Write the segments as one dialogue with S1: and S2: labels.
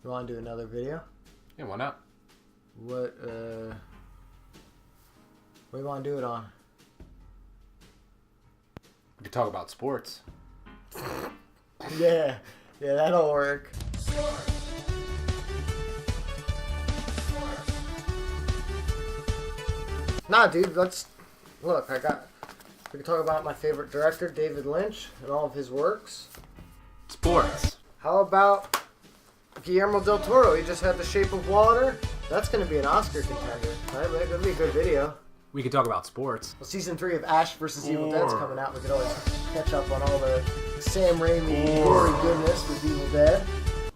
S1: You want to do another video?
S2: Yeah, why not?
S1: What do you want to do it on?
S2: We could talk about sports.
S1: Yeah, that'll work. Nah, dude, let's look. We can talk about my favorite director, David Lynch, and all of his works.
S2: Sports.
S1: How about Guillermo del Toro? He just had The Shape of Water. That's going to be an Oscar contender. That'd be a good video.
S2: We could talk about sports.
S1: Well, season 3 of Ash vs. Evil Dead's coming out. We could always catch up on all the Sam Raimi gory goodness with Evil Dead.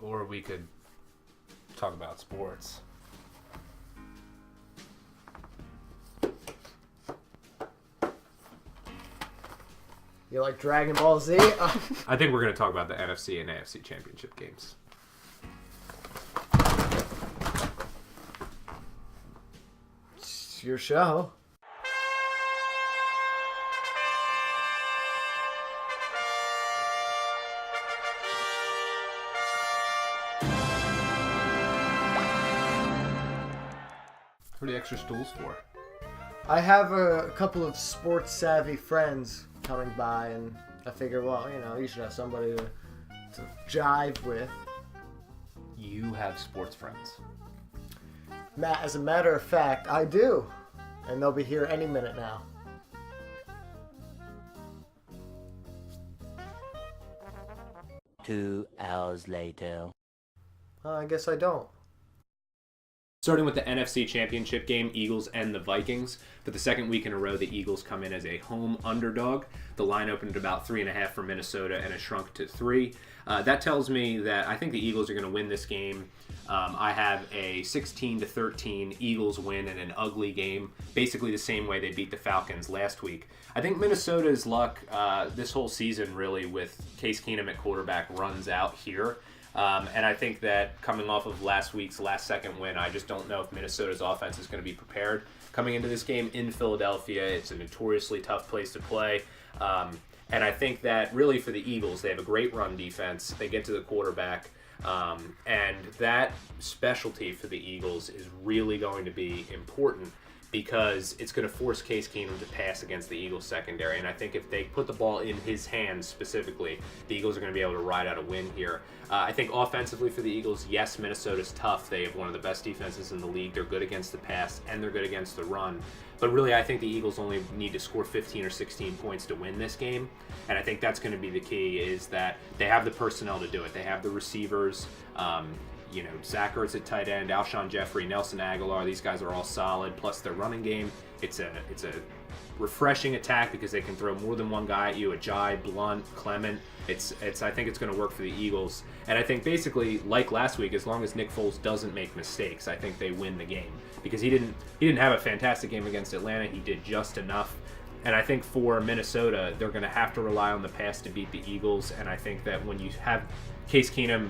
S2: Or we could talk about sports.
S1: You like Dragon Ball Z?
S2: I think we're going to talk about the NFC and AFC championship games.
S1: It's your show.
S2: What are the extra stools for?
S1: I have a couple of sports savvy friends coming by, and I figure, well, you should have somebody to jive with.
S2: You have sports friends.
S1: Matt, as a matter of fact, I do. And they'll be here any minute now.
S3: Two hours later.
S1: I guess I don't.
S2: Starting with the NFC Championship game, Eagles and the Vikings. For the second week in a row, the Eagles come in as a home underdog. The line opened at about 3.5 for Minnesota, and it shrunk to 3. That tells me that I think the Eagles are going to win this game. I have a 16-13 Eagles win in an ugly game, basically the same way they beat the Falcons last week. I think Minnesota's luck this whole season, really, with Case Keenum at quarterback, runs out here. And I think that coming off of last week's last-second win, I just don't know if Minnesota's offense is going to be prepared coming into this game in Philadelphia. It's a notoriously tough place to play. And I think that really for the Eagles, they have a great run defense. They get to the quarterback. And that specialty for the Eagles is really going to be important because it's going to force Case Keenum to pass against the Eagles secondary. And I think if they put the ball in his hands specifically, the Eagles are going to be able to ride out a win here. I think offensively for the Eagles, yes, Minnesota's tough. They have one of the best defenses in the league. They're good against the pass, and they're good against the run. But really, I think the Eagles only need to score 15 or 16 points to win this game. And I think that's going to be the key, is that they have the personnel to do it. They have the receivers. Zach Ertz at tight end, Alshon Jeffrey, Nelson Aguilar. These guys are all solid. Plus their running game. It's a refreshing attack because they can throw more than one guy at you. Ajayi, Blunt, Clement. I think it's going to work for the Eagles. And I think basically, like last week, as long as Nick Foles doesn't make mistakes, I think they win the game. Because he didn't have a fantastic game against Atlanta. He did just enough. And I think for Minnesota, they're going to have to rely on the pass to beat the Eagles. And I think that when you have Case Keenum,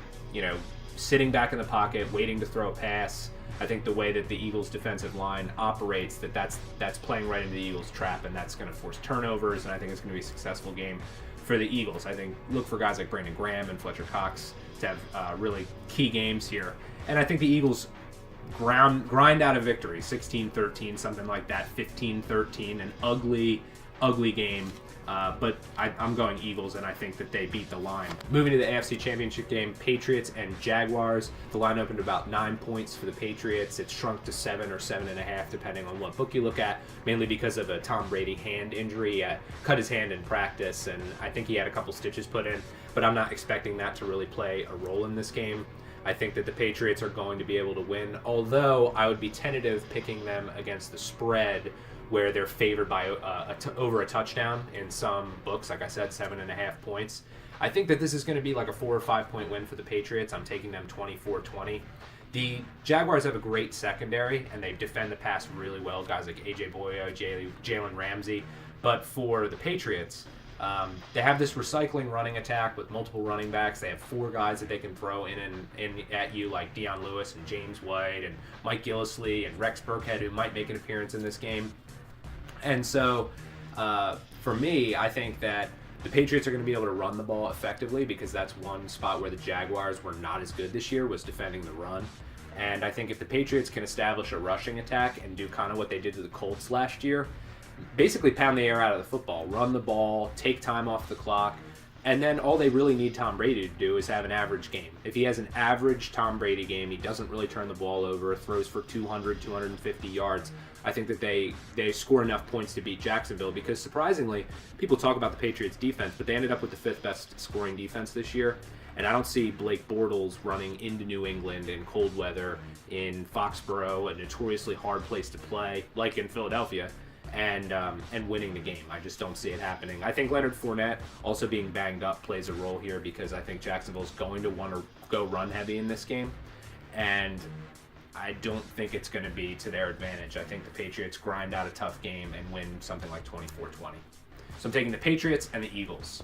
S2: sitting back in the pocket, waiting to throw a pass, I think the way that the Eagles' defensive line operates, that's playing right into the Eagles' trap, and that's going to force turnovers, and I think it's going to be a successful game for the Eagles. I think look for guys like Brandon Graham and Fletcher Cox to have really key games here. And I think the Eagles grind out a victory, 16-13, something like that, 15-13, an ugly game. But I'm going Eagles, and I think that they beat the line. Moving to the AFC Championship game, Patriots and Jaguars. The line opened about 9 points for the Patriots. It shrunk to 7 or 7.5, depending on what book you look at, mainly because of a Tom Brady hand injury. Cut his hand in practice, and I think he had a couple stitches put in, but I'm not expecting that to really play a role in this game. I think that the Patriots are going to be able to win, although I would be tentative picking them against the spread, where they're favored by over a touchdown in some books. Like I said, 7.5 points. I think that this is going to be like a 4 or 5 point win for the Patriots. I'm taking them 24-20. The Jaguars have a great secondary, and they defend the pass really well. Guys like A.J. Boyo, Jalen Ramsey. But for the Patriots, they have this recycling running attack with multiple running backs. They have 4 guys that they can throw in at you, like Deion Lewis and James White and Mike Gillislee and Rex Burkhead, who might make an appearance in this game. And so, for me, I think that The Patriots are going to be able to run the ball effectively because that's one spot where the Jaguars were not as good this year, was defending the run. And I think if the Patriots can establish a rushing attack and do kind of what they did to the Colts last year, basically pound the air out of the football, run the ball, take time off the clock, and then all they really need Tom Brady to do is have an average game. If he has an average Tom Brady game, he doesn't really turn the ball over, throws for 200, 250 yards, I think that they score enough points to beat Jacksonville because, surprisingly, people talk about the Patriots' defense, but they ended up with the 5th best scoring defense this year. And I don't see Blake Bortles running into New England in cold weather in Foxborough, a notoriously hard place to play, like in Philadelphia, and winning the game. I just don't see it happening. I think Leonard Fournette also being banged up plays a role here because I think Jacksonville's going to want to go run heavy in this game, and I don't think it's going to be to their advantage. I think the Patriots grind out a tough game and win something like 24-20. So I'm taking the Patriots and the Eagles.